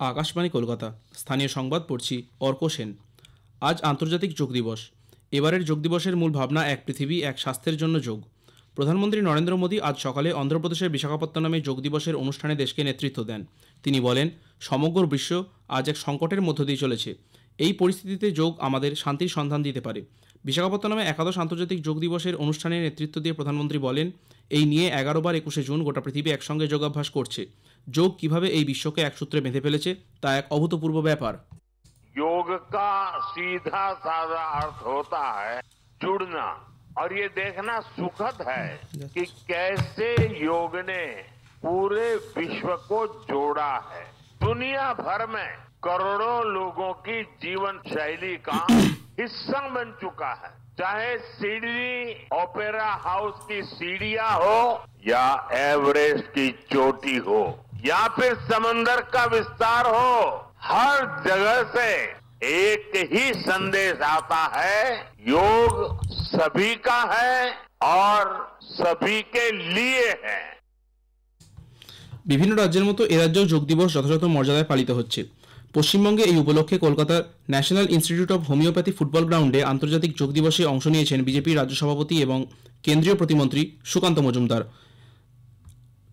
আকাশবাণী কলকাতা। স্থানীয় সংবাদ পড়ছি অর্ক সেন। আজ আন্তর্জাতিক যোগ দিবস। এবারের যোগ দিবসের মূল ভাবনা এক পৃথিবী এক স্বাস্থ্যের জন্য যোগ। প্রধানমন্ত্রী নরেন্দ্র মোদী আজ সকালে অন্ধ্রপ্রদেশের বিশাখাপত্তনমে যোগ দিবসের অনুষ্ঠানে দেশকে নেতৃত্ব দেন। তিনি বলেন, সমগ্র বিশ্ব আজ এক সংকটের মধ্য দিয়ে চলেছে। এই পরিস্থিতিতে যোগ আমাদের শান্তির সন্ধান দিতে পারে। বিশাখাপত্তনমে একাদশ আন্তর্জাতিক যোগ দিবসের অনুষ্ঠানে নেতৃত্ব দিয়ে প্রধানমন্ত্রী বলেন, এই নিয়ে 11বার 21শে জুন গোটা পৃথিবী একসঙ্গে যোগাভ্যাস করছে। যোগ কিভাবে এই বিশ্বকে এক সূত্রে বেঁধে ফেলেছে তা এক অভূতপূর্ব ব্যাপার। योग का सीधा साधा अर्थ होता है जुड़ना, और ये देखना सुखद है कि कैसे योग ने पूरे विश्व को जोड़ा है। दुनिया भर में करोड़ों लोगों की जीवन शैली का हिस्सा बन चुका है। चाहे सिडनी ओपेरा हाउस की सीढ़ियां हो या एवरेस्ट की चोटी हो या फिर समंदर का विस्तार हो, हर जगह से एक ही संदेश आता है, योग सभी का है और सभी के लिए है। বিভিন্ন রাজ্যের মতো এ রাজ্যেও যোগ দিবস যথাযথ মর্যাদায় পালিত হচ্ছে। পশ্চিমবঙ্গে এই উপলক্ষে কলকাতার national institute of homeopathy football গ্রাউন্ডে আন্তর্জাতিক যোগ দিবসে অংশ নিয়েছেন বিজেপির রাজ্য সভাপতি এবং কেন্দ্রীয় প্রতিমন্ত্রী সুকান্ত মজুমদার।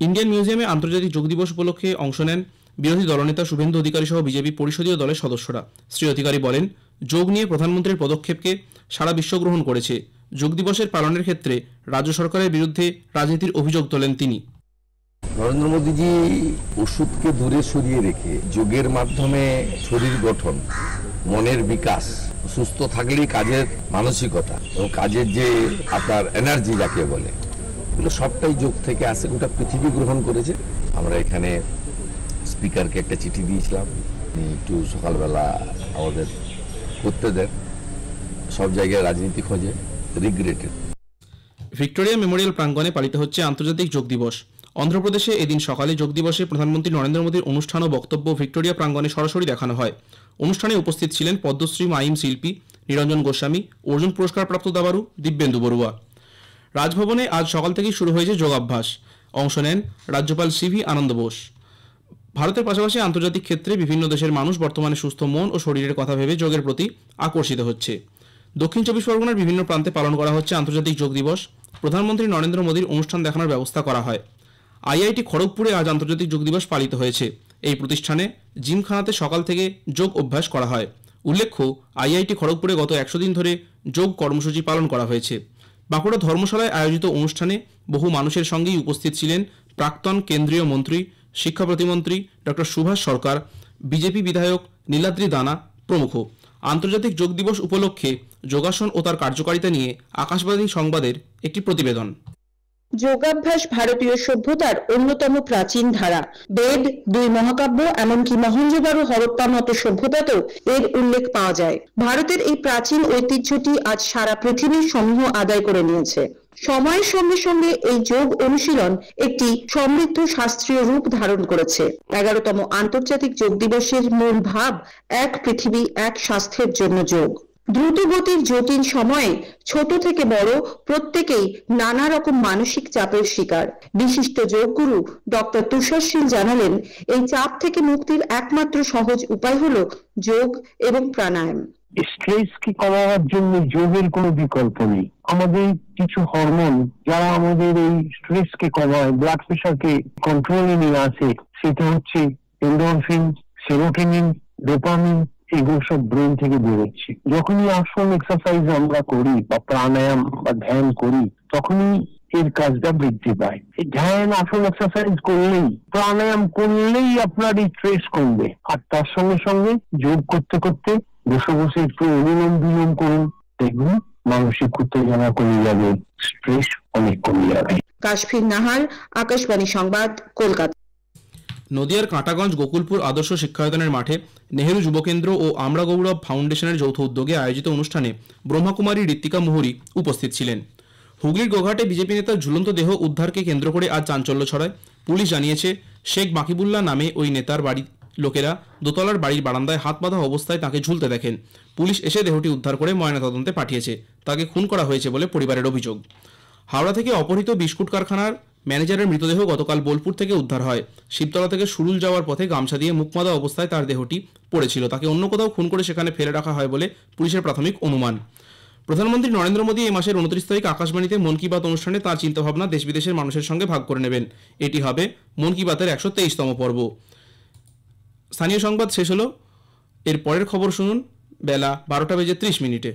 ইন্ডিয়ান মিউজিয়ামে আন্তর্জাতিক যোগ দিবস উপলক্ষে অংশ নেন বিরোধী দলনেতা শুভেন্দু অধিকারী সহ বিজেপি পরিষদীয় দলের সদস্যরা। শ্রী অধিকারী বলেন, যোগ নিয়ে প্রধানমন্ত্রীর পদক্ষেপকে সারা বিশ্ব গ্রহণ করেছে। যোগ দিবসের পালনের ক্ষেত্রে রাজ্য সরকারের বিরুদ্ধে রাজনীতির অভিযোগ তোলেন তিনি। নরেন্দ্র মোদীজি ওষুধকে দূরে সরিয়ে রেখে যোগের মাধ্যমে শরীর গঠন, মনের বিকাশ, সুস্থ থাকলেই কাজের মানসিকতা ও কাজের যে আপনার এনার্জি যাকে বলে, এগুলো সবটাই যোগ থেকে আসে। গোটা পৃথিবী গ্রহণ করেছে। আমরা এখানে স্পিকারকে একটা চিঠি দিয়েছিলাম, একটু সকালবেলা আমাদের করতে দেন। সব জায়গায় রাজনীতি খোঁজে, রিগ্রেটেড। ভিক্টোরিয়া মেমোরিয়াল প্রাঙ্গণে পালিত হচ্ছে আন্তর্জাতিক যোগ দিবস। অন্ধ্রপ্রদেশে এদিন সকালে যোগ দিবসে প্রধানমন্ত্রী নরেন্দ্র মোদীর অনুষ্ঠান ও বক্তব্য ভিক্টোরিয়া প্রাঙ্গণে সরাসরি দেখানো হয়। অনুষ্ঠানে উপস্থিত ছিলেন পদ্মশ্রী মাইম শিল্পী নিরঞ্জন গোস্বামী, অর্জুন পুরস্কারপ্রাপ্ত দাবারু দিব্যেন্দু বড়ুয়া। রাজভবনে আজ সকাল থেকেই শুরু হয়েছে যোগাভ্যাস। অংশ নেন রাজ্যপাল সিভি আনন্দ বোস। ভারতের পাশাপাশি আন্তর্জাতিক ক্ষেত্রে বিভিন্ন দেশের মানুষ বর্তমানে সুস্থ মন ও শরীরের কথা ভেবে যোগের প্রতি আকর্ষিত হচ্ছে। দক্ষিণ চব্বিশ পরগনার বিভিন্ন প্রান্তে পালন করা হচ্ছে আন্তর্জাতিক যোগ দিবস। প্রধানমন্ত্রী নরেন্দ্র মোদীর অনুষ্ঠান দেখানোর ব্যবস্থা করা হয়। আইআইটি খড়গপুরে আজ আন্তর্জাতিক যোগ দিবস পালিত হয়েছে। এই প্রতিষ্ঠানে জিমখানাতে সকাল থেকে যোগ অভ্যাস করা হয়। উল্লেখ্য, আইআইটি খড়গপুরে গত 100 দিন ধরে যোগ কর্মসূচি পালন করা হয়েছে। বাঁকুড়া ধর্মশালায় আয়োজিত অনুষ্ঠানে বহু মানুষের সঙ্গেই উপস্থিত ছিলেন প্রাক্তন কেন্দ্রীয় মন্ত্রী, শিক্ষা প্রতিমন্ত্রী ডক্টর সুভাষ সরকার, বিজেপি বিধায়ক নীলাদ্রি দানা প্রমুখ। আন্তর্জাতিক যোগ দিবস উপলক্ষে যোগাসন ও তার কার্যকারিতা নিয়ে আকাশবাণী সংবাদের একটি প্রতিবেদন। যোগাভ্যাস ভারতীয় সভ্যতার অন্যতম প্রাচীন ধারা। বেদ, 2 মহাকাব্য, এমনকি মহেঞ্জোদারো হরপ্পার মতো সভ্যতাতেও এর উল্লেখ পাওয়া যায়। ভারতের এই প্রাচীন ঐতিহ্যটি আজ সারা পৃথিবীর সমূহ আদায় করে নিয়েছে। সময়ের সঙ্গে সঙ্গে এই যোগ অনুশীলন একটি সমৃদ্ধ শাস্ত্রীয় রূপ ধারণ করেছে। 11তম আন্তর্জাতিক যোগ দিবসের মূল ভাব এক পৃথিবী এক স্বাস্থ্যের জন্য যোগ। দ্রুত গতির জটিল সময়ে ছোট থেকে বড় প্রত্যেকেই নানা রকম মানসিক চাপের শিকার। বিশিষ্ট যোগগুরু ডক্টর তুষার শীল জানালেন, এই চাপ থেকে মুক্তির একমাত্র সহজ উপায় হলো যোগ এবং প্রাণায়াম। স্ট্রেসকে কমানোর জন্য যোগের কোনো বিকল্প নেই। আমাদের কিছু হরমোন যারা আমাদের এই স্ট্রেসকে কমায়, ব্লাড প্রেশারকে কন্ট্রোলে নিয়ে আসে, সেটা হচ্ছে এন্ডোরফিন, সেরোটোনিন, ডোপামিন, এগুলো সব ব্রেন থেকে বেরোচ্ছে। যখনই আসন এক্সারসাইজ আমরা করি বা প্রাণায়াম বা ধ্যান করি, তখনই এর কাজটা বৃদ্ধি পায়। ধ্যান, আসন এক্সারসাইজ করলেই, প্রাণায়াম করলেই আপনার এই স্ট্রেস কমবে। আর তার সঙ্গে সঙ্গে যোগ করতে করতে বসে বসে একটু অনুলোম বিলোম করুন, দেখুন মানসিক উত্তেজনা কমে যাবে, স্ট্রেস অনেক কমে যাবে। কাশফির নাহার, আকাশবাণী সংবাদ, কলকাতা। নদিয়ার কাঁটাগঞ্জ গোকুলপুর আদর্শ শিক্ষায়তনের মাঠে নেহেরু যুবকেন্দ্র ও আমরা গৌরব ফাউন্ডেশনের যৌথ উদ্যোগে আয়োজিত অনুষ্ঠানে ব্রহ্মাকুমারী ঋত্বিকা মুহুরী উপস্থিত ছিলেন। হুগলির গোঘাটে বিজেপি নেতার ঝুলন্ত দেহ উদ্ধারকে কেন্দ্র করে আজ চাঞ্চল্য ছড়ায়। পুলিশ জানিয়েছে, শেখ মাকিবুল্লাহ নামে ওই নেতার বাড়ির লোকেরা দোতলার বাড়ির বারান্দায় হাত বাঁধা অবস্থায় তাকে ঝুলতে দেখেন। পুলিশ এসে দেহটি উদ্ধার করে ময়নাতদন্তে পাঠিয়েছে। তাকে খুন করা হয়েছে বলে পরিবারের অভিযোগ। হাওড়া থেকে অপহৃত বিস্কুট কারখানার ম্যানেজারের মৃতদেহ গতকাল বোলপুর থেকে উদ্ধার হয়। শিবতলা থেকে সুরুল যাওয়ার পথে গামছা দিয়ে মুখ বাঁধা অবস্থায় তার দেহটি পড়েছিল। তাকে অন্য কোথাও খুন করে সেখানে ফেলে রাখা হয় বলে পুলিশের প্রাথমিক অনুমান। প্রধানমন্ত্রী নরেন্দ্র মোদী এই মাসের 29 তারিখ আকাশবাণীতে মন কি বাত অনুষ্ঠানে তাঁর চিন্তাভাবনা দেশ বিদেশের মানুষের সঙ্গে ভাগ করে নেবেন। এটি হবে মন কি বাতের 123তম পর্ব। স্থানীয় সংবাদ শেষ হলো। এর পরের খবর শুনুন বেলা 12টা বেজে 30 মিনিটে।